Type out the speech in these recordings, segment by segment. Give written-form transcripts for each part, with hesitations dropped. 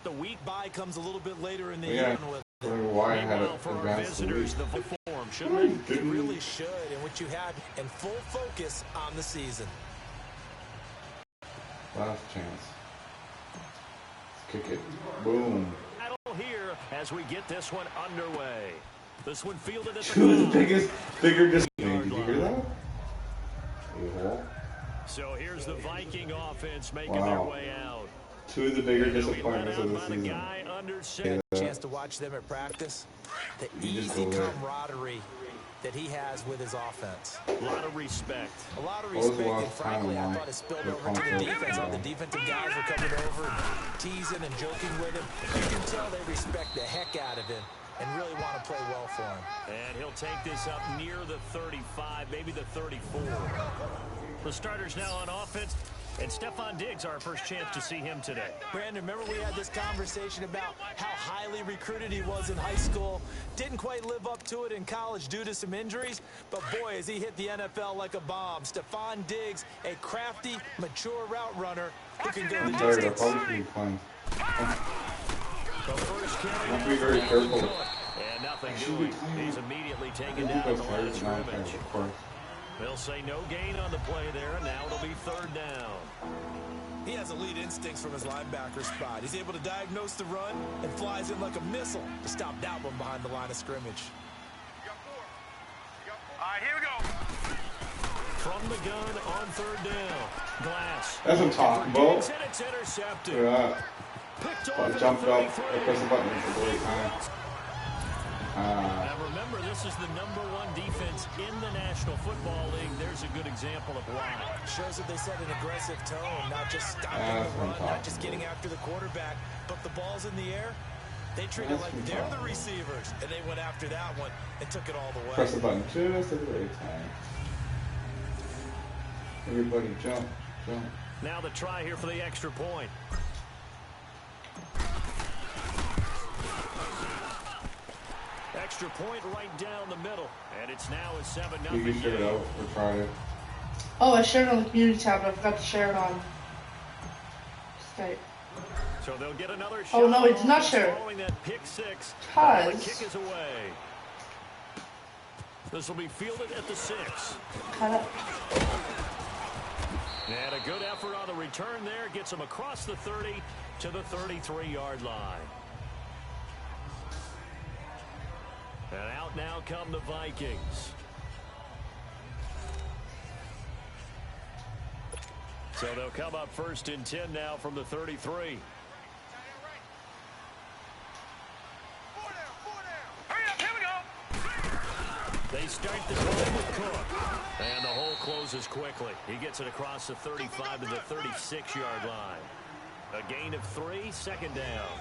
The week bye comes a little bit later in the year. Why I had it for our visitors, the form shouldn't they? It really should, and what you had in full focus on the season. Last chance. Let's kick it. Boom. Here as we get this one underway. This one fielded at the bigger did you hear that? So here's the Viking offense making their way out. Two of the bigger disappointments of the season. Chance to watch them at practice. The easy camaraderie that he has with his offense. A lot of respect. A lot of respect, and frankly, I thought it spilled over to the defense. All the defensive guys were coming over, teasing and joking with him. You can tell they respect the heck out of him and really want to play well for him. And he'll take this up near the 35, maybe the 34. The starters now on offense. And Stephon Diggs, our first chance to see him today. Brandon, remember we had this conversation about how highly recruited he was in high school. Didn't quite live up to it in college due to some injuries. But, boy, as he hit the NFL like a bomb. Stephon Diggs, a crafty, mature route runner who can go the distance. Must be very careful. And nothing doing. He's immediately taken down at the line of scrimmage. They'll say no gain on the play there, and now it'll be third down. He has elite instincts from his linebacker spot. He's able to diagnose the run and flies in like a missile to stop that one behind the line of scrimmage. All right, here we go. From the gun on third down. Glass. That's what I'm talking about. And it's intercepted. Yeah. I jumped up. I pressed the button for the right time. Now remember, this is the #1 defense in the National Football League. There's a good example of why. Shows that they set an aggressive tone, not just stopping the run, not just getting after the quarterback, but the ball's in the air. They treat it like they're the receivers, and they went after that one and took it all the way. Press the button just at the right time. Everybody jump, jump. Now the try here for the extra point. Extra point right down the middle, and it's now a 7-0. You can share it out for Friday. Oh, I shared it on the community tab, but I forgot to share it on Skype. So they'll get another shot. Oh no, it's not share. Following that pick six, the kick is away. This will be fielded at the 6. Cut up. And a good effort on the return there gets him across the 30 to the 33-yard line. And out now come the Vikings. So they'll come up 1st and 10 now from the 33. They start the play with Cook. And the hole closes quickly. He gets it across the 35 to the 36-yard line. A gain of 3, second down.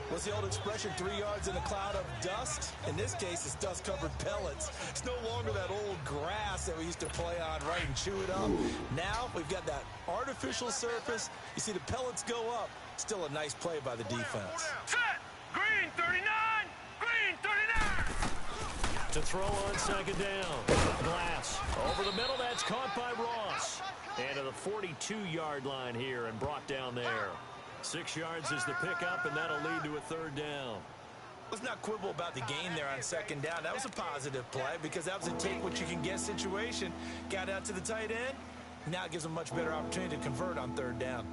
What's the old expression, 3 yards in a cloud of dust? In this case, it's dust-covered pellets. It's no longer that old grass that we used to play on, right, and chew it up. Now we've got that artificial surface. You see the pellets go up. Still a nice play by the defense. Set! Green 39! Green 39! To throw on second down. Glass over the middle. That's caught by Ross. And to the 42-yard line here and brought down there. 6 yards is the pickup, and that'll lead to a third down. Let's not quibble about the gain there on second down. That was a positive play because that was a take-what-you-can-get situation. Got out to the tight end. Now it gives them a much better opportunity to convert on third down.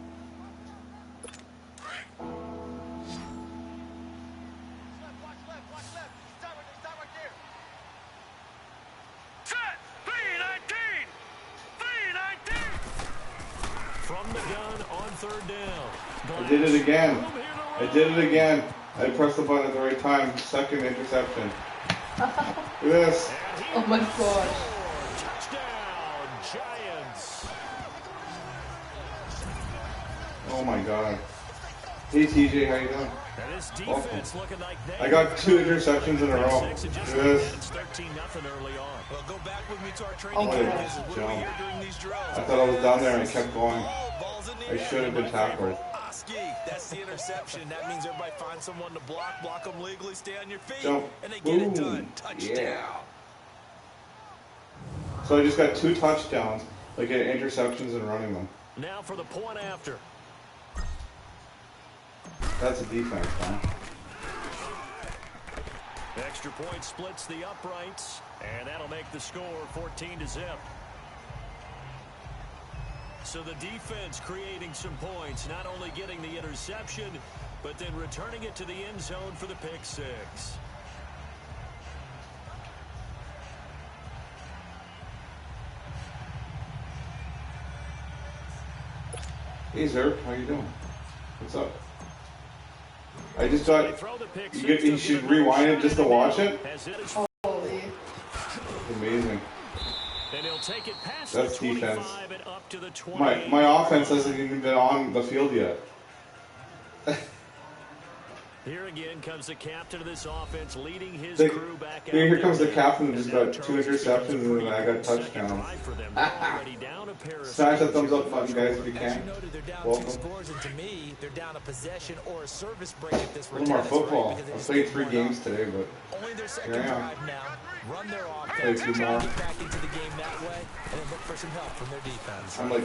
From the gun on third down. I did it again. I did it again. I pressed the button at the right time. Second interception. Look at this. Oh my gosh. Touchdown, Giants. Oh my god. Hey TJ, how you doing? And this defense looking like I got 2 interceptions in a row. Look at this. 13-0 early on. Well, go back with me to our training Oh my practices. What do we hear during these drills? I thought I was down there and I kept going. I should have been tackled. That's the interception. That means everybody finds someone to block them legally, stay on your feet, Jump. and they get it Boom. done. Touchdown. Yeah. So I just got 2 touchdowns, like interceptions and running them. Now for the point after. That's a defense, man. Extra point splits the uprights, and that'll make the score 14-0. So the defense creating some points, not only getting the interception, but then returning it to the end zone for the pick six. Hey, Zerp, how you doing? What's up? I just thought you should rewind it just to watch it. Holy. Amazing. And he'll take it past That's the defense. and up to the My offense hasn't even been on the field yet. Here again comes the captain of this offense, leading his They, crew back out. here comes the captain who just got 2 interceptions and then I got touchdowns. Smash that thumbs up button, guys, if you can. They're down Welcome. 2 scores, and to me, they're down a possession or a service break at this A little more football. I've played 3 games today, but only their second here I am. drive now. Run their Play offense, 2 try more. to get back into the game that way, and then look for some help from their defense. I'm like,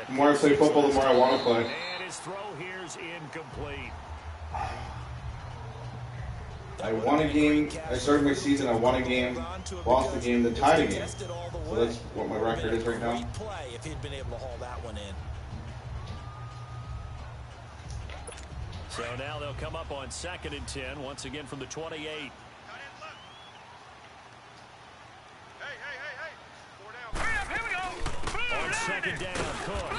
the more I play football, the more I want to play. And his throw here's incomplete. I won a game. I started my season. I won a game, lost a game, then tied a game. So that's what my record is right now. If he'd been able to haul that one in. So now they'll come up on 2nd and 10, once again from the 28. On 2nd down, Cook.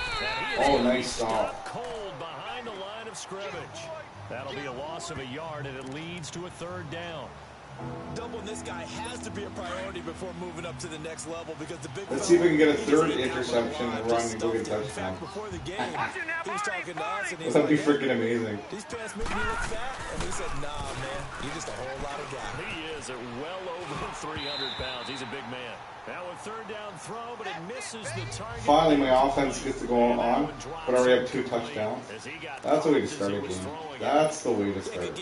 Oh, nice stop. Cold behind the line of scrimmage. That'll be a loss of a yard, and it leads to a 3rd down. Doubling this guy has to be a priority before moving up to the next level because the big. Let's see if we can get a 3rd interception and run and go get a touchdown. Before the game, he was talking to us, and he's That'd be like, freaking amazing. these pants make me look fat, and we said, nah, man, you're just a whole lot of guy. He is at well over 300 pounds. He's a big man. Now a 3rd down throw, but it misses the target. Finally, my offense gets to go on, but I already have 2 touchdowns. That's the way to start a game. That's the way to start.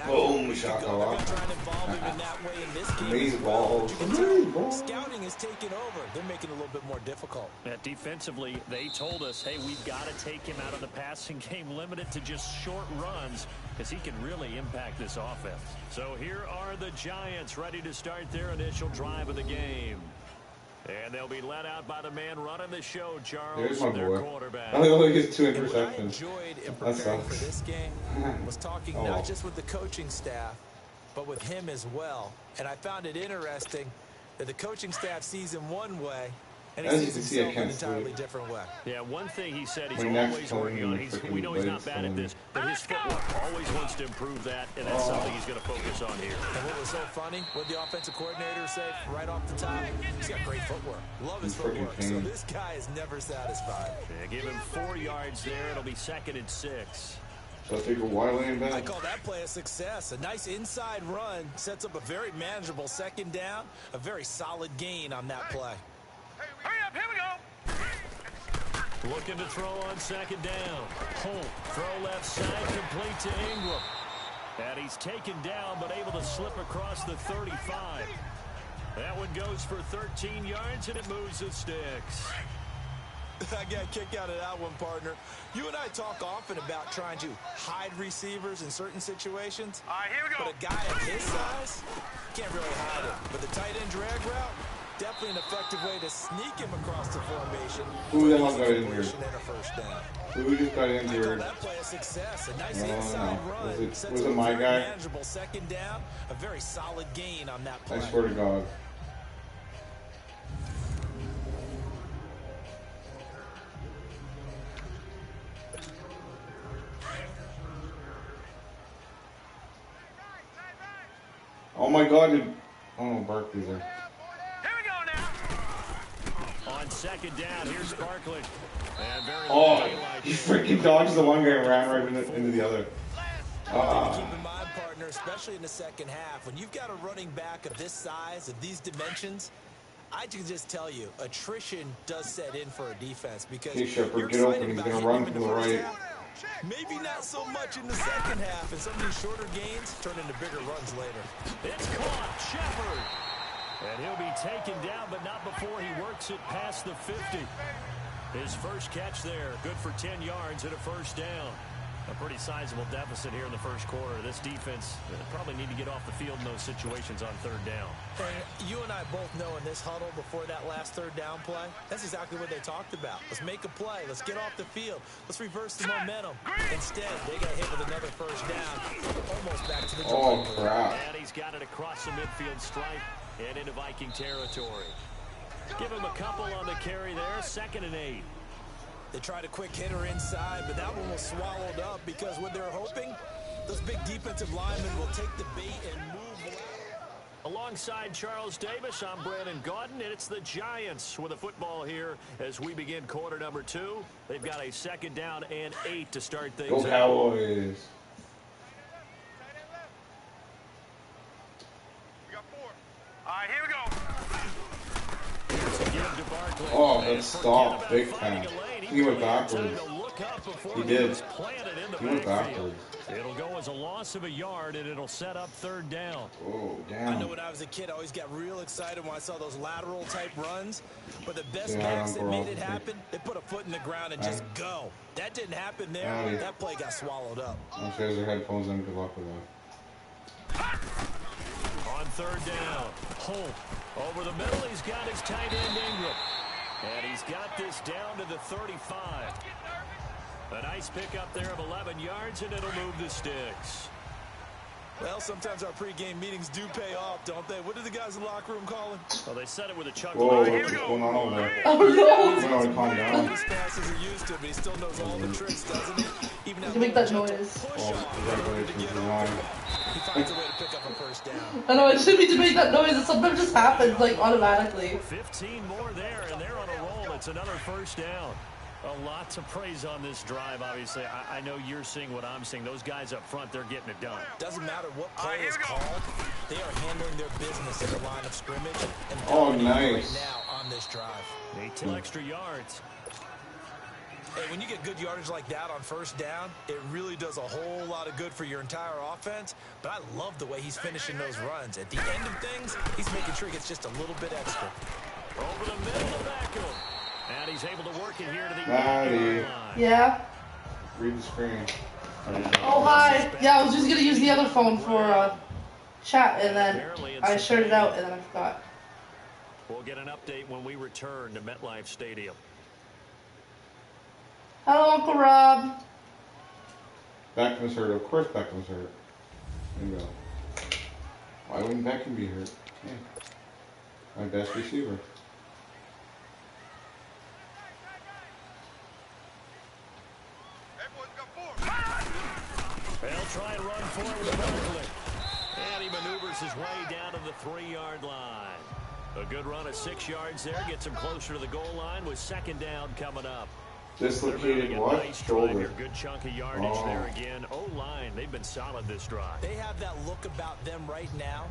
Boom, shakalaka. Maze balls. Scouting is taking over. They're making it a little bit more difficult. Defensively, they told us, hey, we've got to take him out of the passing game, limited to just short runs, because he can really impact this offense. So here are the Giants ready to start their initial drive of the game. And they'll be let out by the man running the show, Charles. There's my their boy. quarterback. I only gets 2 What I interceptions. enjoyed in That preparing sucks. for this game was talking Oh, well. not just with the coaching staff, but with him as well. And I found it interesting that the coaching staff sees him one way, and he As you sees can see, I himself in an can't entirely sleep. different way. Yeah, one thing he said he's My neck's always killing working on. me, freaking We know he's not legs bad at killing this, but his footwork always wants to improve that, and that's something he's going to focus on here. And what was so funny, what the offensive coordinator said right off the top, he's got great footwork. Love his He's freaking footwork. So king. this guy is never satisfied. Yeah, give him 4 yards there. It'll be 2nd and 6. So I take a wide lane I back. call that play a success. A nice inside run sets up a very manageable 2nd down, a very solid gain on that play. Hurry up, here we go. Looking to throw on 2nd down. Holt, throw left side, complete to Ingram. And he's taken down, but able to slip across the 35. That one goes for 13 yards, and it moves the sticks. I got a kick out of that one, partner. You and I talk often about trying to hide receivers in certain situations. All right, here we go. But a guy of his size can't really hide him. But the tight end drag route, definitely an effective way to sneak him across the formation. Who the hell got injured? And a 1st down. Who just got I call injured? that play a success. A nice No, inside no. run. Was Sets it up a my very guy? manageable 2nd down. A very solid gain on that play. I swear to God. Oh my God, dude. Oh, Barkley's there. Here we go now. On 2nd down, here's Barkley. And very Oh, daylight he there. freaking dodged the one guy and ran right into the other. Keep in mind, partner, especially in the 2nd half, when you've got a running back of this size, of these dimensions, I can just tell you, attrition does set in for a defense because Hey, Shepard, you're get open. excited He's about gonna hitting run him in from the first right. half. Maybe not so much in the 2nd half, and some of these shorter gains turn into bigger runs later. It's caught, Shepard. And he'll be taken down, but not before he works it past the 50. His first catch there, good for 10 yards and a 1st down. A pretty sizable deficit here in the first quarter. This defense probably need to get off the field in those situations on third down. And you and I both know in this huddle before that last third down play, that's exactly what they talked about. Let's make a play. Let's get off the field. Let's reverse the momentum. Instead, they got hit with another first down. Almost back to the oh, crap. And he's got it across the midfield stripe and into Viking territory. Give him a couple on the carry there. 2nd and 8. They tried a quick hitter inside, but that one was swallowed up because what they're hoping, those big defensive linemen will take the bait and move. Alongside Charles Davis, I'm Brandon Gaudin, and it's the Giants with the football here as we begin quarter number 2. They've got a 2nd down and 8 to start things out. Go Cowboys. We got 4. All right, here we go. Oh, that stop. Big time. He went backwards. He did. He went backwards. It'll go as a loss of a yard, and it'll set up 3rd down. Oh, damn. I know when I was a kid, I always got real excited when I saw those lateral type runs. But the best backs that made it happen, they put a foot in the ground and just go. That didn't happen there. That play got swallowed up. I'm sure their headphones in. Good luck with that. On 3rd down, Holt over the middle. He's got his tight end Ingram. And he's got this down to the 35. A nice pickup there of 11 yards, and it'll move the sticks. Well, sometimes our pregame meetings do pay off, don't they? What do the guys in the locker room call him? Well, they said it with a chuck. Whoa, what's going on over there? Oh, no! No, calm down. His passes are used to, but he still knows all the tricks, doesn't he? Even You make that noise. Oh, congratulations, Ryan. He finds a way to pick up a first down. I know, I shouldn't mean to make that noise. It sometimes just happens, like, automatically. 15 more there, and they're on a roll. It's another first down. A lot to praise on this drive, obviously. I know you're seeing what I'm seeing. Those guys up front, they're getting it done. Doesn't matter what play is called. They are handling their business in the line of scrimmage. And nice. Right now on this drive. 18 extra yards. Hey, when you get good yardage like that on first down, it really does a whole lot of good for your entire offense. But I love the way he's finishing those runs. At the end of things, he's making sure he gets just a little bit extra. Over the middle of Beckham. And he's able to work it here to the line. Yeah. Read the screen. Oh, hi. Yeah, I was just going to use the other phone for chat, and then I shared it out, and then I forgot. We'll get an update when we return to MetLife Stadium. Hello, Uncle Rob. Beckham's hurt. Of course Beckham's hurt. Bingo. Why wouldn't Beckham be hurt? Yeah. My best receiver. They'll try and run forward with Berkeley. And he maneuvers his way down to the 3-yard line. A good run of 6 yards there. Gets him closer to the goal line with 2nd down coming up. Dislocated what? Nice Shoulder. Good chunk of yardage there again. O-line, they've been solid this drive. They have that look about them right now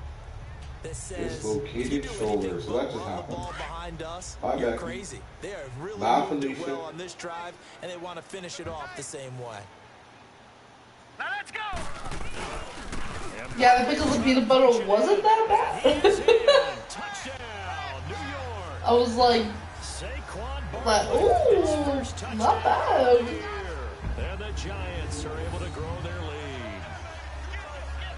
that says, dislocated shoulder. So that just happened. Ball behind us, Bye, you're Becky. crazy. They are really moving well on this drive, and they want to finish it off the same way. Now let's go. Yeah, the pickles and peanut butter wasn't that bad. Touchdown, New York. I was like, ooh, not bad. And the Giants are able to grow their lead.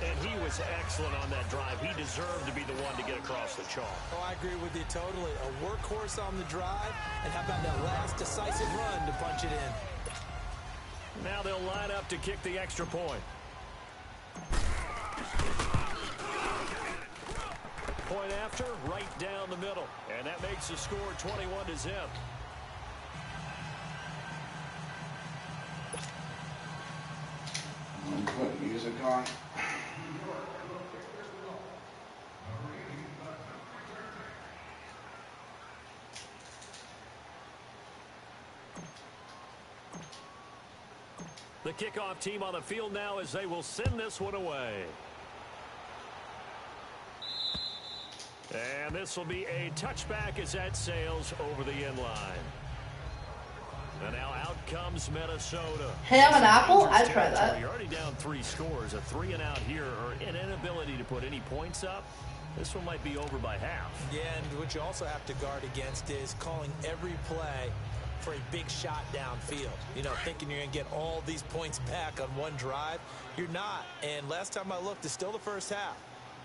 And he was excellent on that drive. He deserved to be the one to get across the chalk. Oh, I agree with you totally. A workhorse on the drive, and how about that last decisive run to punch it in? Now they'll line up to kick the extra point. Point after, right down the middle. And that makes the score 21-0. I'm putting music on. The kickoff team on the field now as they will send this one away. And this will be a touchback as that sails over the end line. And now out comes Minnesota. Ham and apple? I'd try that. You're already down 3 scores. A 3 and out here, or an inability to put any points up. This one might be over by half. Yeah, and what you also have to guard against is calling every play for a big shot downfield. You know, thinking you're going to get all these points back on one drive. You're not. And last time I looked, it's still the first half.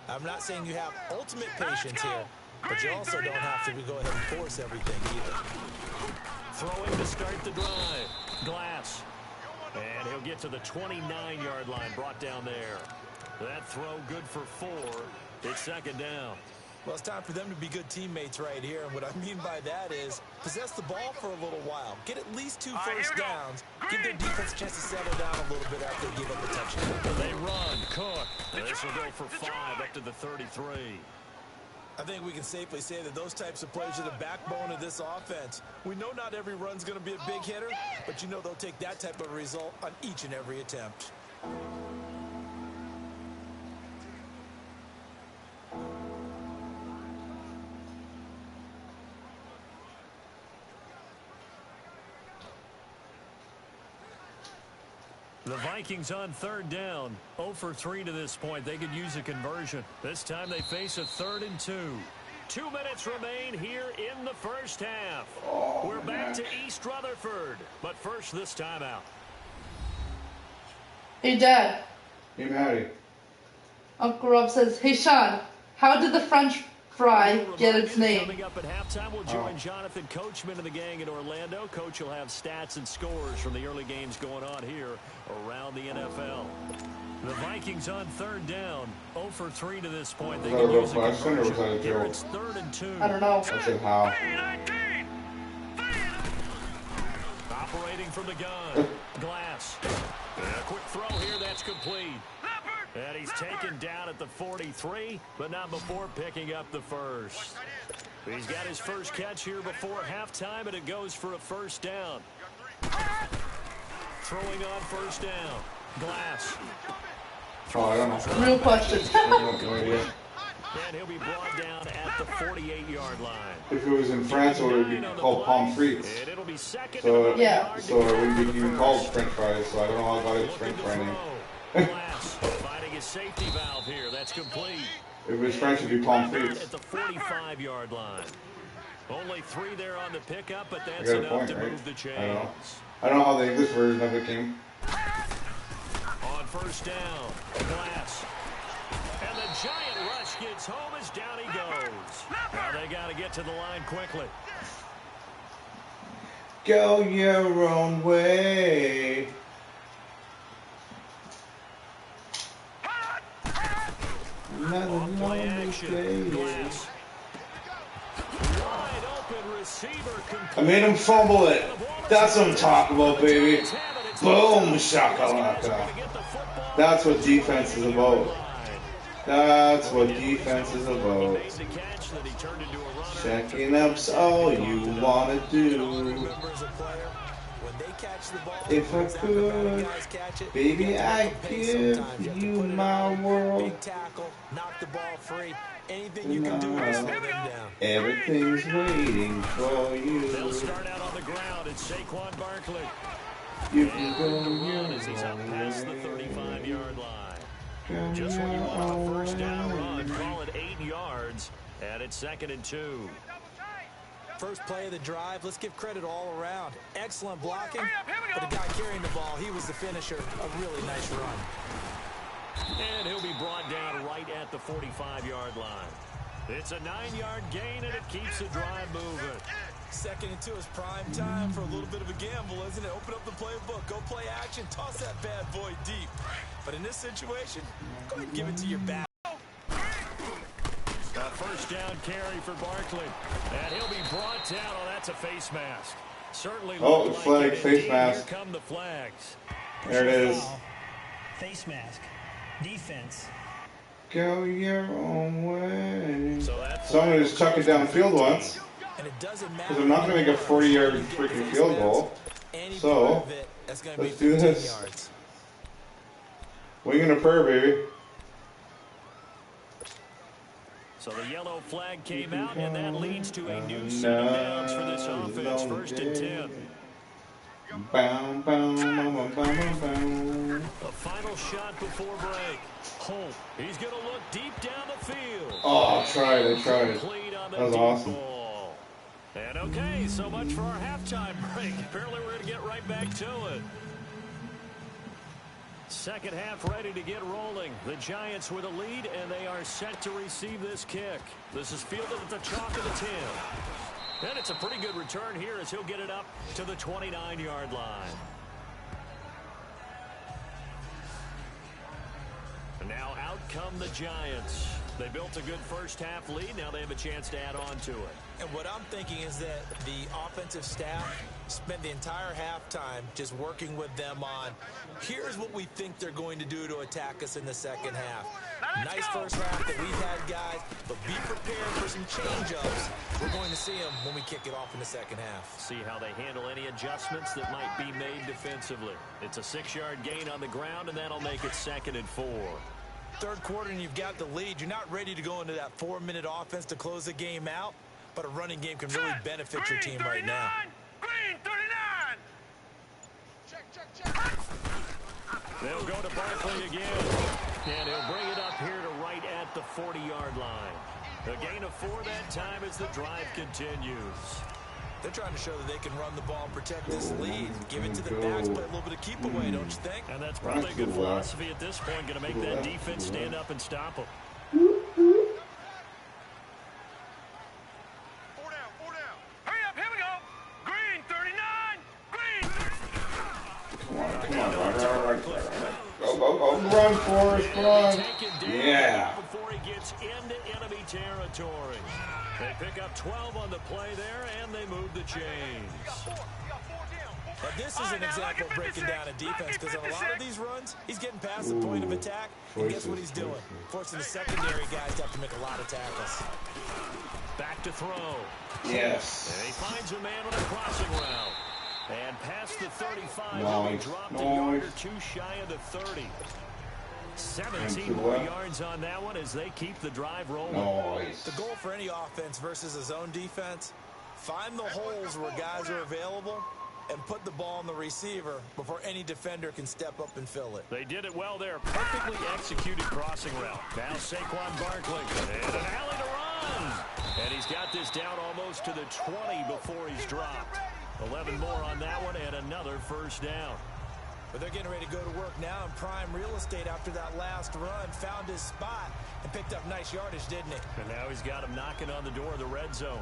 I'm not saying you have ultimate patience here, but you also don't have to go ahead and force everything either. Throwing to start the drive. Glass. And he'll get to the 29-yard line, brought down there. That throw good for 4. It's second down. Well, it's time for them to be good teammates right here. And what I mean by that is possess the ball for a little while. Get at least 2 first downs. Give their defense a chance to settle down a little bit after they give up a touchdown. They run. Cook. This will go for 5 up to the 33. I think we can safely say that those types of plays are the backbone of this offense. We know not every run's going to be a big hitter, but you know they'll take that type of result on each and every attempt. The Vikings on third down. 0 for 3 to this point. They could use a conversion. This time they face a 3rd and 2. 2 minutes remain here in the first half. We're back to East Rutherford. But first, this timeout. Hey, Dad. Hey, Maddie. Uncle Rob says, hey, Sean, how did the French fry get its name? Coming up at halftime, we'll join Jonathan Coachman and the gang in Orlando. Coach will have stats and scores from the early games going on here around the NFL. The Vikings on third down. 0 for 3 to this point. They can use a conversion. Here it's 3rd and 2. I don't know. I said how. Operating from the gun. Glass. A quick throw here. That's complete. And he's taken down at the 43, but not before picking up the first. He's got his first catch here before halftime, and it goes for a first down. Throwing on first down. Glass. Oh, I don't know. Real questions. No idea. And he'll be brought down at the 48-yard line. If it was in France, it would be called pommes frites. And it'll be second So, Yeah. so it wouldn't be even called French fries, so I don't know how about its French fry name. Glass finding his safety valve here. That's complete. If it was French, it'd be pommes frites. At the 45-yard line. Only 3 there on the pickup, but that's I got a enough point, to right? move the chains. I don't know how the English version of it came. On first down, Glass. And the giant rush gets home as down he goes. Now they got to get to the line quickly. Go your own way. On play action, Glass. Wide open receiver. I made him fumble it. That's what I'm talking about, baby. Boom, shakalaka. That's what defense is about. That's what defense is about. Checking up's all you want to do. If I could, baby, I'd give you my world. Everything's waiting for you. They'll start out on the ground. It's Saquon Barkley. You can go run as he's up past the 35-yard line. Just when you want a first down run, call it 8 yards, and it's 2nd and 2. First play of the drive, let's give credit all around. Excellent blocking, but the guy carrying the ball, he was the finisher. A really nice run. And he'll be brought down right at the 45-yard line. It's a 9-yard gain, and it keeps the drive moving. 2nd and 2 is prime time for a little bit of a gamble, isn't it? Open up the playbook, go play action, toss that bad boy deep. But in this situation, go ahead and give it to your back. A first down carry for Barkley. And he'll be brought down. Oh, that's a face mask. Certainly oh, like flag, face mask. Here come the flags. There it is. Face mask. Defense. Go your own way. So I'm going to just chuck it downfield once. Because I'm not going to get 40-yard freaking field goal. So, let's do this. Wing and a prayer, baby. So the yellow flag came out, and that leads to a new set of downs for this offense. 1st and 10. Bow, bow, bow, bow, bow. A final shot before break. Holt, he's going to look deep down the field. Oh, I tried. That was awesome. Ball. And okay, so much for our halftime break. Apparently we're going to get right back to it. Second half ready to get rolling. The Giants with a lead, and they are set to receive this kick. This is fielded at the chalk of the 10. And it's a pretty good return here as he'll get it up to the 29-yard line. And now out come the Giants. They built a good first half lead. Now they have a chance to add on to it. And what I'm thinking is that the offensive staff spent the entire halftime just working with them on, here's what we think they're going to do to attack us in the second half. Nice first half that we've had, guys, but be prepared for some change-ups. We're going to see them when we kick it off in the second half. See how they handle any adjustments that might be made defensively. It's a 6-yard gain on the ground, and that'll make it 2nd and 4. Third quarter, and you've got the lead. You're not ready to go into that 4-minute offense to close the game out, but a running game can really benefit your team right now. Green 39. Check. They'll go to Barkley again, and he'll bring it up here to right at the 40-yard line. A gain of 4 that time as the drive continues. They're trying to show that they can run the ball and protect this lead. Give it to the backs, play a little bit of keep away, don't you think? And that's probably a good philosophy at this point, going to make that defense stand up and stop them. 4 down. Hurry up, here we go. Green 39. Green. Come on. Go. Run, Forrest, run. Yeah. Before he gets into enemy territory. They pick up 12 on the play there, and they move the chains. Now, this is an example of breaking down a defense, because on a lot of these runs, he's getting past the point of attack, and guess what he's doing? Forcing the secondary guys to have to make a lot of tackles. Back to throw. Yes. And he finds a man on a crossing route. And past the 35, Nice. dropped a yard or 2 shy of the 30. 17 more yards on that one as they keep the drive rolling. Nice. The goal for any offense versus a zone defense, find the holes where guys are available and put the ball on the receiver before any defender can step up and fill it. They did it well there. Perfectly executed crossing route. Now Saquon Barkley. And an alley to run. And he's got this down almost to the 20 before he's dropped. 11 more on that one and another first down. But they're getting ready to go to work now in prime real estate after that last run. Found his spot and picked up nice yardage, didn't he? And now he's got him knocking on the door of the red zone.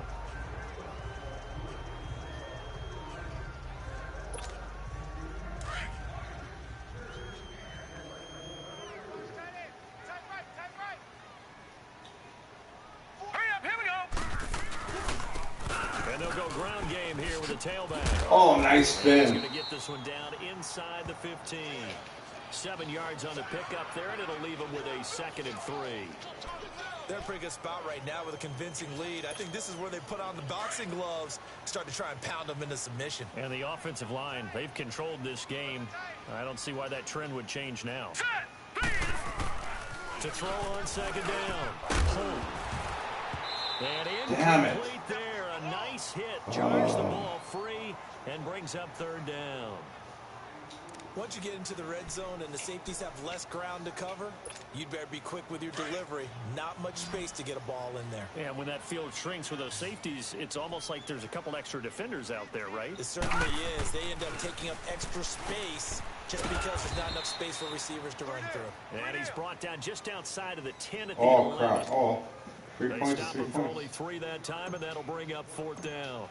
Hurry up, here we go. And they'll go ground game here with a tailback. Oh, nice He's spin. going to get this one down inside the 15. 7 yards on the pickup there, and it'll leave him with a 2nd and 3. They're in a pretty good spot right now with a convincing lead. I think this is where they put on the boxing gloves, start to try and pound them into submission. And the offensive line, they've controlled this game. I don't see why that trend would change now. To throw on 2nd down. And incomplete there. A nice hit. Charged the ball free and brings up 3rd down. Once you get into the red zone and the safeties have less ground to cover, you'd better be quick with your delivery. Not much space to get a ball in there. Yeah, when that field shrinks with those safeties, it's almost like there's a couple extra defenders out there, right? It certainly is. They end up taking up extra space just because there's not enough space for receivers to run through. And he's brought down just outside of the 10 at the 11. Oh, crap. Oh. 3 They points, stop 3 him for only points. 3 that time, and that'll bring up 4th down.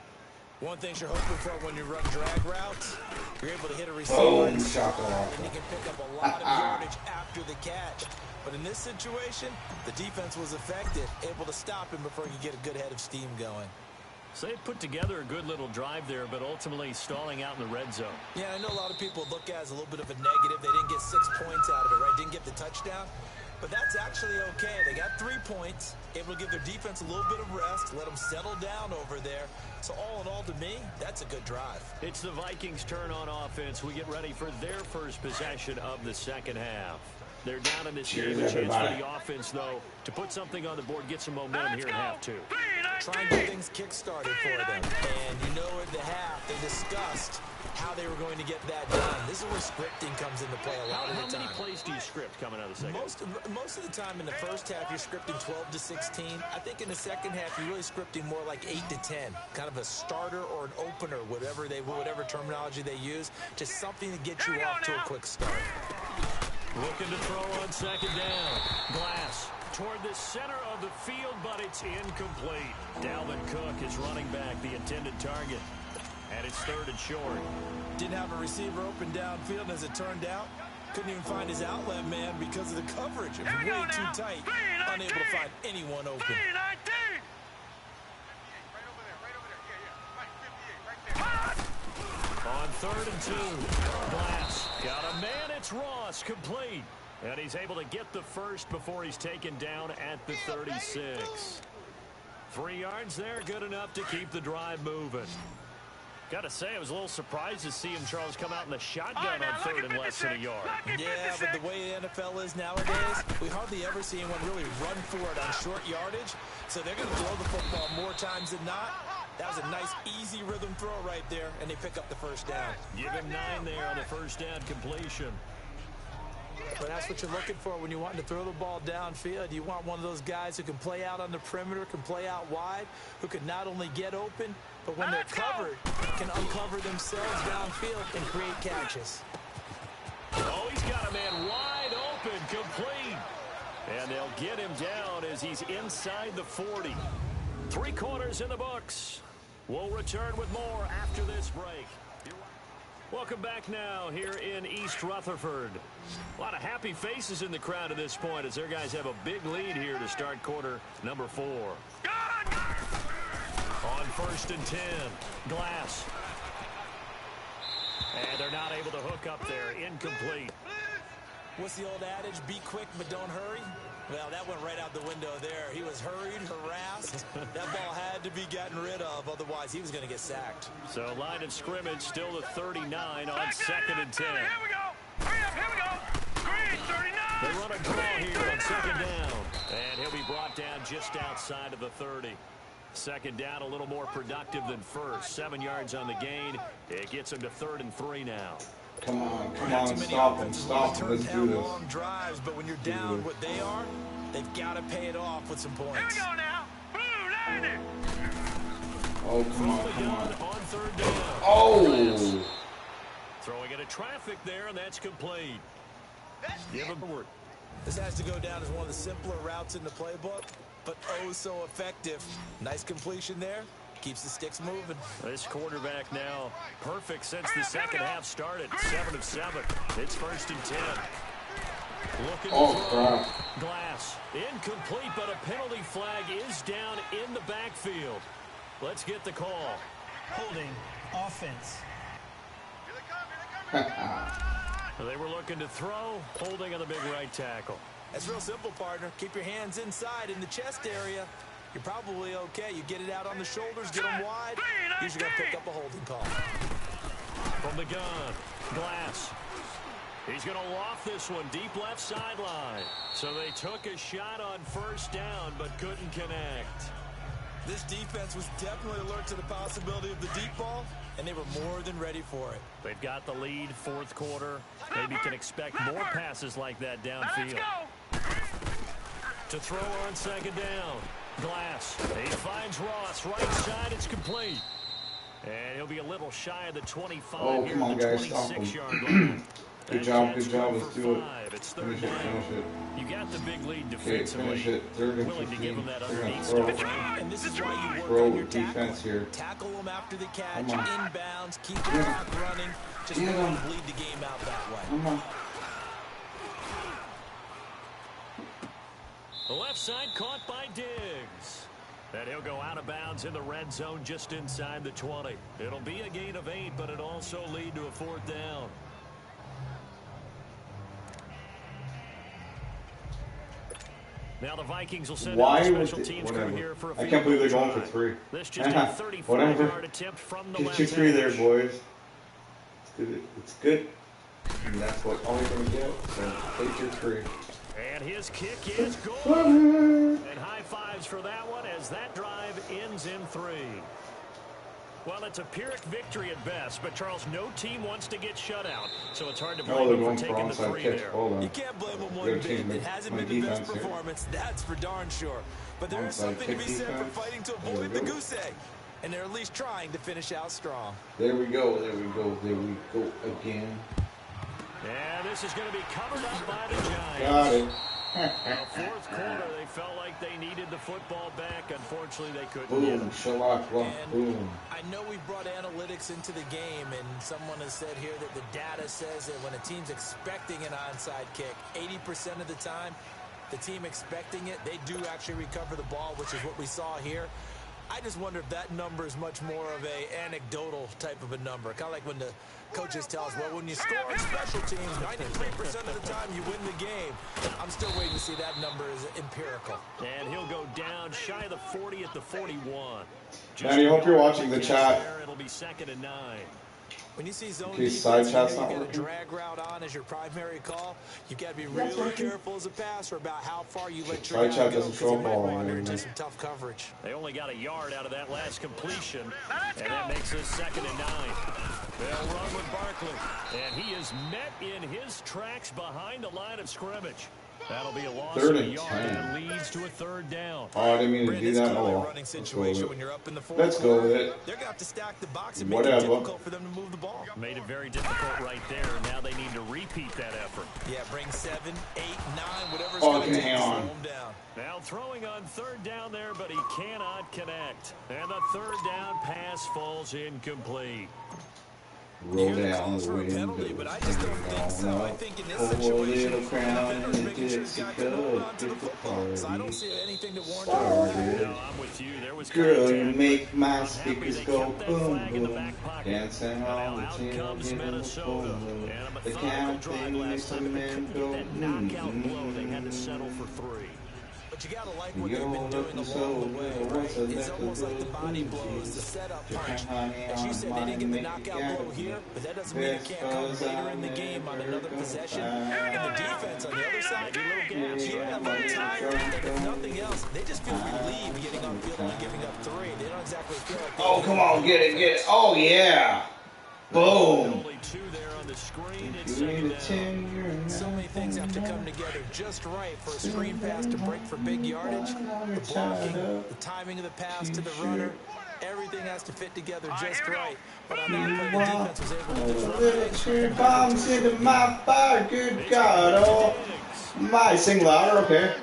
One thing you're hoping for when you run drag routes, you're able to hit a receiver Boom, and you shakalaka. can pick up a lot of yardage after the catch. But in this situation, the defense was effective, able to stop him before he could get a good head of steam going. So they put together a good little drive there, but ultimately stalling out in the red zone. Yeah, I know a lot of people look at it as a little bit of a negative. They didn't get 6 points out of it, right? Didn't get the touchdown. But that's actually okay. They got 3 points, able to give their defense a little bit of rest, let them settle down over there. So all in all, to me, that's a good drive. It's the Vikings' turn on offense. We get ready for their first possession of the second half. They're down in this game. A chance for the offense, though, to put something on the board, get some momentum here in half 2. Green try and get things kick-started for them. And you know at the half, they discussed how they were going to get that done. This is where scripting comes into play a lot of the time. How many plays do you script coming out of the second? Most of the time in the first half, you're scripting 12 to 16. I think in the second half, you're really scripting more like 8 to 10. Kind of a starter or an opener, whatever terminology they use. Just something to get you off to a quick start. Looking to throw on second down. Glass toward the center of the field, but it's incomplete. Dalvin Cook is running back, the intended target. And it's third and short. Didn't have a receiver open downfield, as it turned out. Couldn't even find his outlet man because of the coverage. It was way too tight. Unable to find anyone open. On third and 2. Glass got a man. It's Ross, complete. And he's able to get the first before he's taken down at the 36. 3 yards there, good enough to keep the drive moving. Got to say, I was a little surprised to see him, Charles, come out in the shotgun on third and less than a yard. Yeah, but the way the NFL is nowadays, we hardly ever see anyone really run for it on short yardage. So they're going to throw the football more times than not. That was a nice, easy rhythm throw right there, and they pick up the first down. Give him 9 there on the first down completion. But that's what you're looking for when you want to throw the ball downfield. You want one of those guys who can play out on the perimeter, can play out wide, who can not only get open, but when they're covered, can uncover themselves downfield and create catches. Oh, he's got a man wide open, complete. And they'll get him down as he's inside the 40. 3 quarters in the books. We'll return with more after this break. Welcome back now here in East Rutherford. A lot of happy faces in the crowd at this point as their guys have a big lead here to start quarter number 4. On first and 10, Glass. And they're not able to hook up there. Incomplete. What's the old adage? Be quick, but don't hurry. Well, that went right out the window there. He was hurried, harassed. That ball had to be gotten rid of, otherwise he was going to get sacked. So line of scrimmage still to 39 on second and 10. Here we go. Hurry up, here we go. Green, 39. They run a draw here on second down. And he'll be brought down just outside of the 30. Second down a little more productive than first. 7 yards on the gain. It gets him to 3rd and 3 now. Come on, stop him, let's do this. Long drives, but when you're down what they are, they've got to pay it off with some points. Here we go now. Blue, landed. Oh, come on. On third down. Oh! Throwing into traffic there, and that's complete. Give him forward. This has to go down as one of the simpler routes in the playbook, but oh so effective. Nice completion there. Keeps the sticks moving. This quarterback now perfect since the second half started. 7 of 7. It's 1st and 10. Looking oh, crap. Glass. Incomplete, but a penalty flag is down in the backfield. Let's get the call. Holding. Offense. They were looking to throw. Holding on the big right tackle. That's real simple, partner. Keep your hands inside in the chest area. You're probably okay. You get it out on the shoulders, get them wide. Usually going to pick up a holding call. From the gun, Glass. He's going to loft this one deep left sideline. So they took a shot on first down, but couldn't connect. This defense was definitely alert to the possibility of the deep ball, and they were more than ready for it. They've got the lead, 4th quarter. Maybe can expect more passes like that downfield. To throw on second down. Glass. He finds Ross. Right side, it's complete. And he'll be a little shy of the 25 oh, here come on, at the guys, stop 26-yard line. Good job, let's do it. It's Finish it. You got the big lead Okay, defensively. finish it. 3rd and Willing to give 15. him that They're gonna underneath throw. stuff. And this is why you work Throw on your defense here. Tackle them after the catch, Come on. inbounds, keep the clock running. Just Get really him. bleed the game out that way. Come on. The left side caught by Diggs. And he'll go out of bounds in the red zone just inside the 20. It'll be a gain of 8, but it'll also lead to a 4th down. Now the Vikings will send out the special teams crew here for a field I can't believe they're goal going for 3. This just a 35-yard attempt from the Get left your 3 there, edge. boys. It's good. And that's what all you're going to get. So take your 3. And And his kick is good. And high fives for that one as that drive ends in 3. Well, it's a Pyrrhic victory at best, but Charles, no team wants to get shut out, so it's hard to blame them for taking the 3 there. You can't blame them one bit. It hasn't been the best performance, that's for darn sure. But there is something to be said for fighting to avoid the goose egg, and they're at least trying to finish out strong. There we go, there we go, there we go again. And this is going to be covered up by the Giants. Got it. Well, fourth quarter, they felt like they needed the football back. Unfortunately, they couldn't. Boom, shalakla, boom. I know we brought analytics into the game, and someone has said here that the data says that when a team's expecting an onside kick, 80% of the time, the team expecting it, they do actually recover the ball, which is what we saw here. I just wonder if that number is much more of a anecdotal type of a number. Kind of like when the coaches tell us, well, when you score on special teams, 93% of the time you win the game. I'm still waiting to see that number is empirical. And he'll go down shy of the 40 at the 41. Manny, I hope you're watching the chat. It'll be 2nd and 9. When you see zone Okay, defense, side you chat's got not a working. drag route on as your primary call. You got to be really careful as a passer about how far you let your Side chat guy go, doesn't because show you up might all wander right, into man. some tough coverage. They only got a yard out of that last completion, and that makes this 2nd and 9. They'll run with Barkley, and he is met in his tracks behind the line of scrimmage. That'll be a loss of a yard and leads to a 3rd down. Oh, I didn't mean to do that. Oh, well. Running situation when you're up in the fourth Let's go with it. They're going to have to stack the box and make it difficult for them to move the ball. Made it very difficult right there. Now they need to repeat that effort. Yeah, bring 7, 8, 9, whatever's Oh, going to take hang to slow on. them down. Now throwing on 3rd down there, but he cannot connect. And the 3rd down pass falls incomplete. Roll down the for a penalty, window. but I just don't think so. I think in this Oh, situation, little crown the defender's and making sure he's got to hold on to the football. So I don't see anything to warrant it. No, I'm with you. There was Girl, you contact. make my Happy speakers they go kept that boom, flag in the boom. back pocket. Dancing on the Out tail, comes getting the Minnesota. boom, boom. And a The methodical count drive thing last makes a time, but they man couldn't go, get that knockout blow. They had to settle for 3. But you got to like what You they've been don't doing look along so the way, good. right? What's a It's left almost of like the those body booties? blows, the setup punch. Honey, As you said, they didn't get the make knockout you blow get here, but that doesn't mean it best can't come cause later I in the game on never another go possession. back. And the defense on the other side, Little gaps. yeah, a little tired, and if nothing else, they just feel relieved getting upfield and giving up 3. They don't exactly feel like they Oh, come on, get it, get it. Oh, yeah. Boom. Only 2 there on the screen. It's You need 2nd a down. 10, you're in so many things have to come together just right for a screen pass to break for big yardage. The blocking, the timing of the pass to the runner, everything has to fit together just right. But on that play, the defense was able to disrupt Little it. tear bombs into my fire, good God. Oh, my. Sing louder, okay.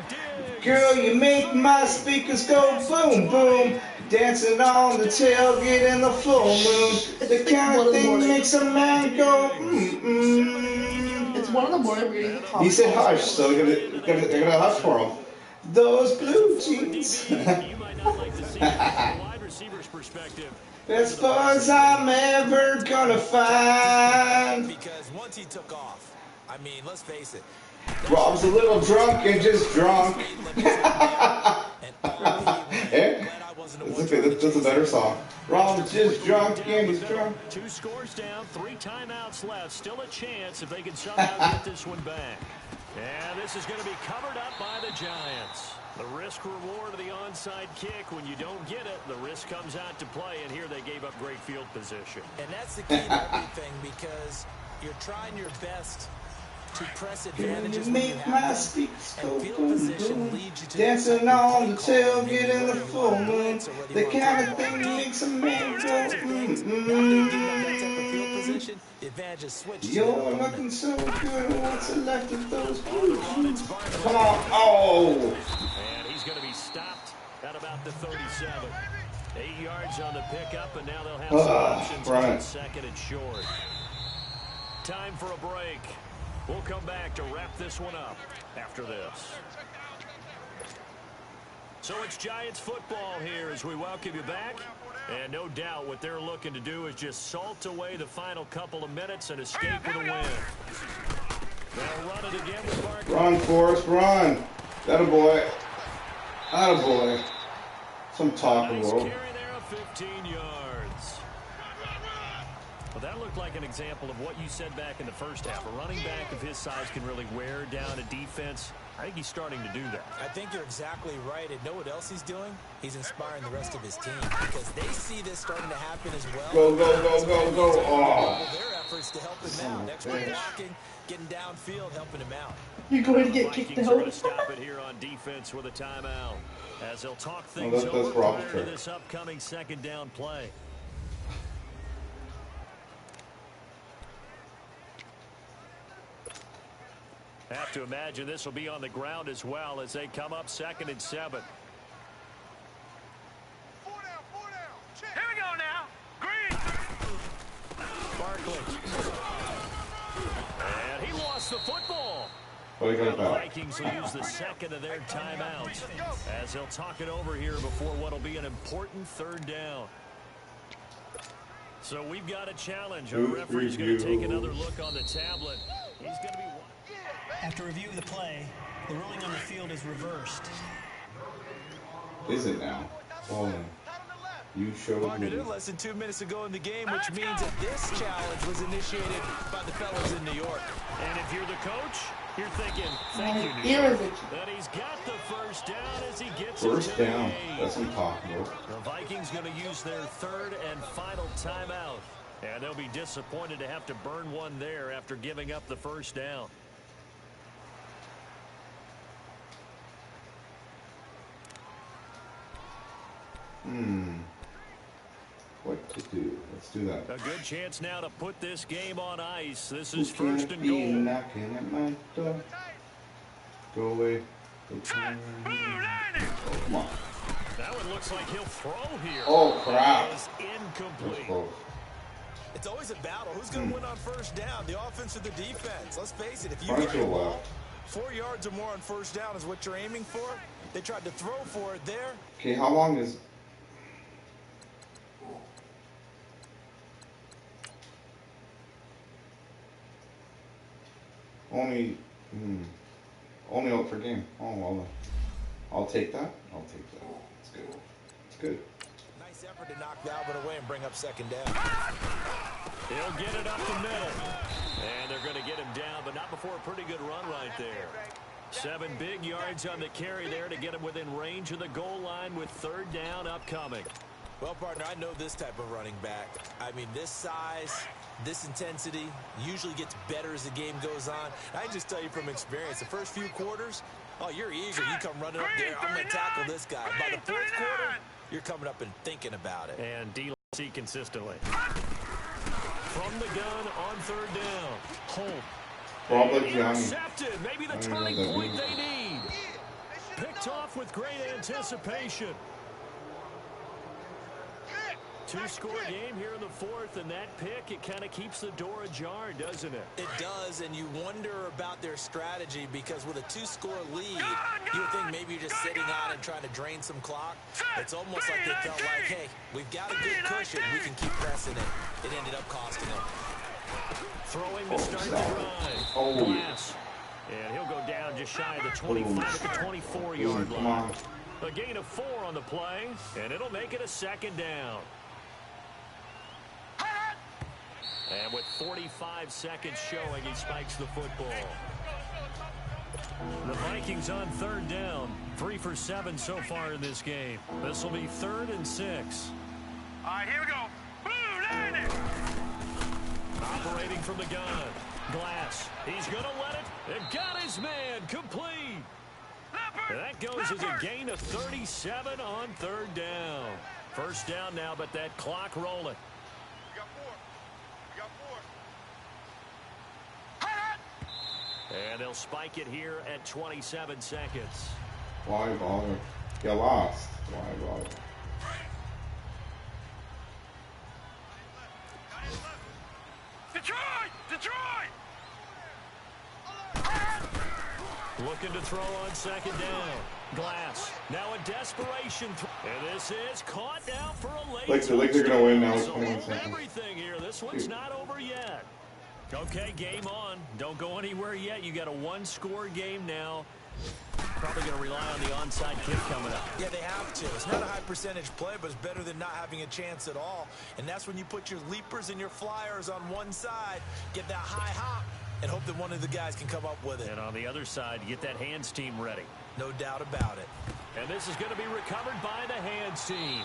Girl, you make my speakers go boom, boom. Dancing on the tailgate in the full moon. The kind of thing makes a man go mm-mm. It's 1 in the morning. We're getting coffee. He said hush, so they're gonna hush for him. Those blue jeans. You might not like to see it from a wide receiver's perspective. As far as I'm ever gonna find. Because once he took off, I mean, let's face it. Rob's a little drunk and just drunk. That's okay, that's a better song. Rob's just drunk and he's drunk. 2 scores down, 3 timeouts left. Still a chance if they can somehow get this one back. And this is going to be covered up by the Giants. The risk reward of the onside kick. When you don't get it, the risk comes out to play. And here they gave up great field position. And that's the key to everything, because you're trying your best to press advantages You when you make my have them. speakers go And field boom, position boom. leads you to Dancing the on the play call. tailgate in the full moon. The kind of thing makes a man go Now they're giving up that type of field position. The advantage is switched. You're looking so good. What's left of those blue jeans? Come on. Oh. And he's going to be stopped at about the 37. 8 yards on the pickup, and now they'll have some options on right. 2nd and short. Time for a break. We'll come back to wrap this one up after this. So it's Giants football here as we welcome you back. And no doubt what they're looking to do is just salt away the final couple of minutes and escape with a win. They'll run it again with Barkley. Run, Forrest, run. Attaboy. Attaboy. Some talking Nice world. carry there of 15 yards. Well, that looked like an example of what you said back in the first half. A running back of his size can really wear down a defense. I think he's starting to do that. I think you're exactly right. And know what else he's doing? He's inspiring the rest of his team because they see this starting to happen as well. Go, go, go, go, go. Oh. Their efforts to help him out. Extra blocking, getting downfield, helping him out. You're going to get kicked Vikings are going to out. stop it here on defense with a timeout. As they'll talk things over prior to this upcoming second down play. Have to imagine this will be on the ground as well as they come up 2nd and 7. Here we go now. Green. Barkley. And he lost the football. What do you got The back? Vikings will use the second of their timeouts as they'll talk it over here before what will be an important 3rd down. So we've got a challenge. Our referee's going to take another look on the tablet. He's going to be... After review of the play, the ruling on the field is reversed. Is it now? Oh, you showed Partner, me. they're less than 2 minutes ago in the game, which means that this challenge was initiated by the fellas in New York. And if you're the coach, you're thinking, thank you, New Here York. is it. That he's got the first down as he gets First into down. the game. That's what I'm talking about. The Vikings going to use their 3rd and final timeout. And they'll be disappointed to have to burn one there after giving up the first down. What to do? Let's do that. A good chance now to put this game on ice. This is Who 1st can't and be goal. knocking at my door? Go away. Go come on. That one looks like he'll throw here. Oh, crap. It's That's incomplete. close. It's always a battle. Who's going to win on first down, the offense or the defense? Let's face it, if you Run get to the the ball, left. 4 yards or more on first down is what you're aiming for. They tried to throw for it there. Okay, how long is... Only out for game. Oh, well, I'll take that. I'll take that. It's good. It's good. Nice effort to knock that one away and bring up second down. He'll get it up the middle. And they're going to get him down, but not before a pretty good run right there. 7 big yards on the carry there to get him within range of the goal line with 3rd down upcoming. Well, partner, I know this type of running back. I mean, this size, this intensity usually gets better as the game goes on. I can just tell you from experience, the first few quarters, oh, you're eager. You come running up there, I'm going to tackle this guy. By the 4th quarter, you're coming up and thinking about it. And D.C. consistently. From the gun on 3rd down. Holt. Probably Intercepted. Maybe the I don't know turning what that point means. they need. Picked off with great anticipation. 2-score game here in the 4th, and that pick, it kind of keeps the door ajar, doesn't it? It does, and you wonder about their strategy because with a 2-score lead, you would think maybe you're just sitting on and trying to drain some clock. It's almost like they felt like, hey, we've got a good cushion. We can keep pressing it. It ended up costing them. Throwing to start the drive. Oh, Glass. And he'll go down just shy of the 25 at the 24-yard come line. on. A gain of 4 on the play, and it'll make it a 2nd down. And with 45 seconds showing, he spikes the football. The Vikings on 3rd down. 3 for 7 so far in this game. This will be 3rd and 6. All right, here we go. Blue line. Operating from the gun. Glass. He's going to let it. They've got his man complete. And that goes as a gain of 37 on 3rd down. First down now, but that clock rolling. And they'll spike it here at 27 seconds. Why bother? You lost. Why bother? Detroit! Detroit! Looking to throw on 2nd down. Glass. Now a desperation. And this is caught now for a late Like they're gonna win now with So 21 hold seconds. everything here. This one's not over yet. Okay, game on. Don't go anywhere yet. You got a 1-score game now. Probably going to rely on the onside kick coming up. Yeah, they have to. It's not a high percentage play, but it's better than not having a chance at all. And that's when you put your leapers and your flyers on one side, get that high hop, and hope that one of the guys can come up with it. And on the other side, get that hands team ready. No doubt about it. And this is going to be recovered by the hands team.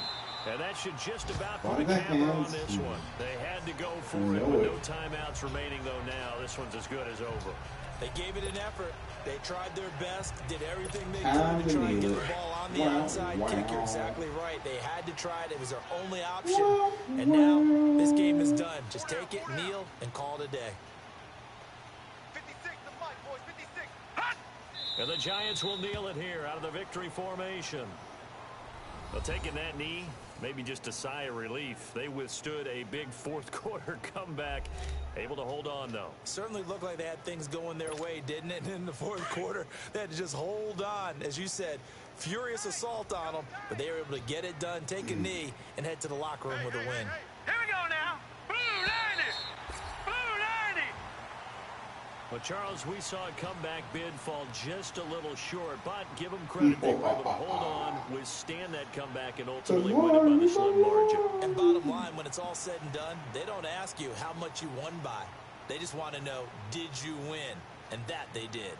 And that should just about put a camera on this one. They had to go for it with no timeouts remaining, though. Now this one's as good as over. They gave it an effort. They tried their best, did everything they could to try and get the ball on the outside kick. You're exactly right. They had to try it. It was their only option. And now this game is done. Just take it, kneel, and call it a day. 56, the mic, boys, 56. And the Giants will kneel it here out of the victory formation. Well, taking that knee, maybe just a sigh of relief. They withstood a big fourth quarter comeback. Able to hold on, though. Certainly looked like they had things going their way, didn't it? In the fourth quarter, they had to just hold on. As you said, furious assault on them, but they were able to get it done, take a knee, and head to the locker room with a win. Here we go now. Blue 90. Blue 90. Well, Charles, we saw a comeback bid fall just a little short, but give them credit. They were able to hold on, withstand that comeback, and ultimately win it by the slim margin. And bottom line, when it's all said and done, they don't ask you how much you won by. They just want to know, did you win? And that they did.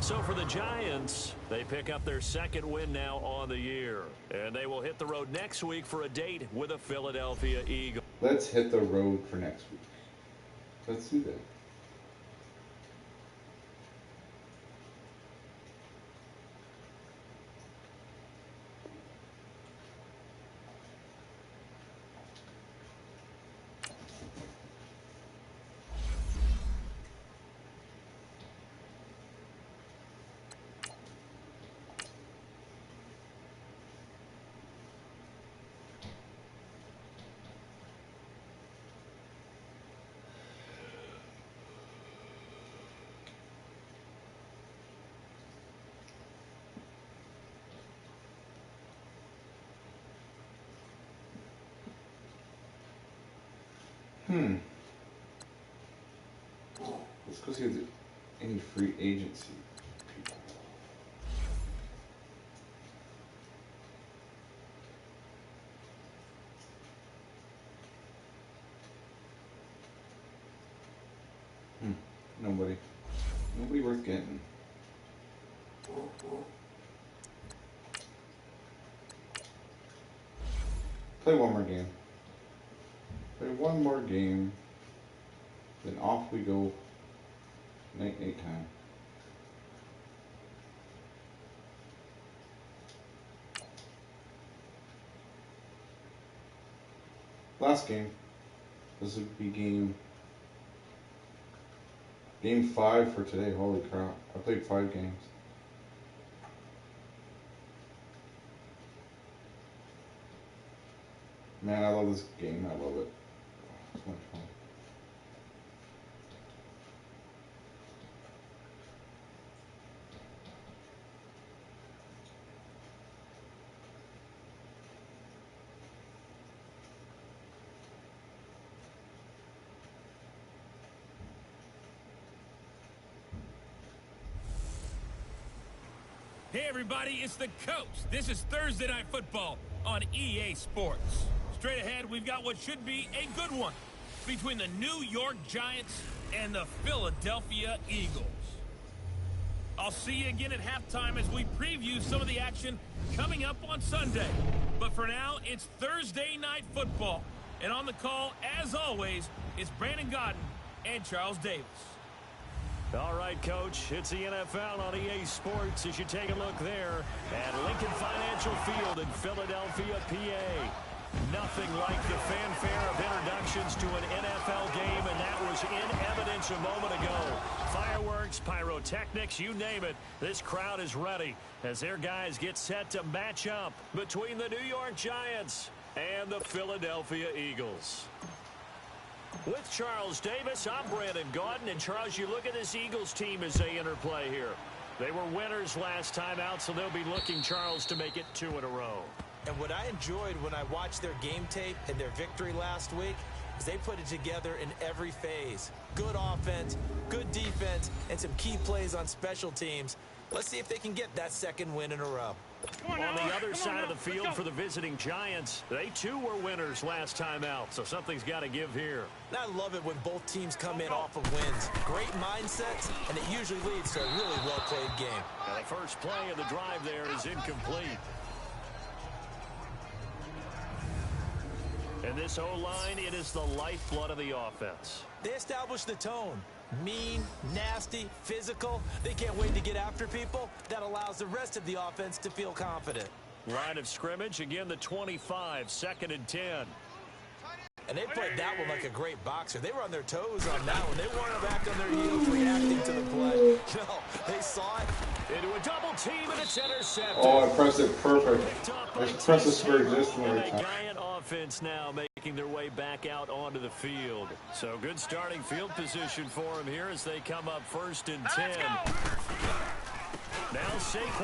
So for the Giants, they pick up their second win now on the year. And they will hit the road next week for a date with the Philadelphia Eagles. Let's hit the road for next week. Let's do that. Let's go see if there's any free agency people. Nobody. Nobody worth getting. Play one more game. Play one more game. Then off we go. Night time. Last game. This would be game 5 for today. Holy crap. I played 5 games. Man, I love this game. I love it. It's much fun. Hey everybody, it's the Coach. This is Thursday Night Football on EA Sports. Straight ahead, we've got what should be a good one between the New York Giants and the Philadelphia Eagles. I'll see you again at halftime as we preview some of the action coming up on Sunday. But for now, it's Thursday Night Football. And on the call, as always, it's Brandon Godden and Charles Davis. All right, Coach, it's the NFL on EA Sports as you take a look there at Lincoln Financial Field in Philadelphia, PA. Nothing like the fanfare of introductions to an NFL game, and that was in evidence a moment ago. Fireworks, pyrotechnics, you name it. This crowd is ready as their guys get set to match up between the New York Giants and the Philadelphia Eagles. With Charles Davis, I'm Brandon Gaudin. And Charles, you look at this Eagles team as they interplay here. They were winners last time out, so they'll be looking, Charles, to make it 2 in a row. And what I enjoyed when I watched their game tape and their victory last week is they put it together in every phase. Good offense, good defense, and some key plays on special teams. Let's see if they can get that second win in a row. On the other side of the field for the visiting Giants, they too were winners last time out, so something's got to give here. I love it when both teams come in off of wins. Great mindsets, and it usually leads to a really well-played game. And the first play of the drive there is incomplete. And this O-line, it is the lifeblood of the offense. They establish the tone. Mean, nasty, physical. They can't wait to get after people. That allows the rest of the offense to feel confident. Line of scrimmage, again the 25, 2nd and 10. And they played that one like a great boxer. They were on their toes on that one. They weren't back on their heels reacting to the play. No, they saw it. Into a double team, and it's intercepted. Oh, I pressed it perfect. I pressed the spur just the right time. Giant offense now making their way back out onto the field. So good starting field position for them here as they come up 1st and 10. Now Saquon.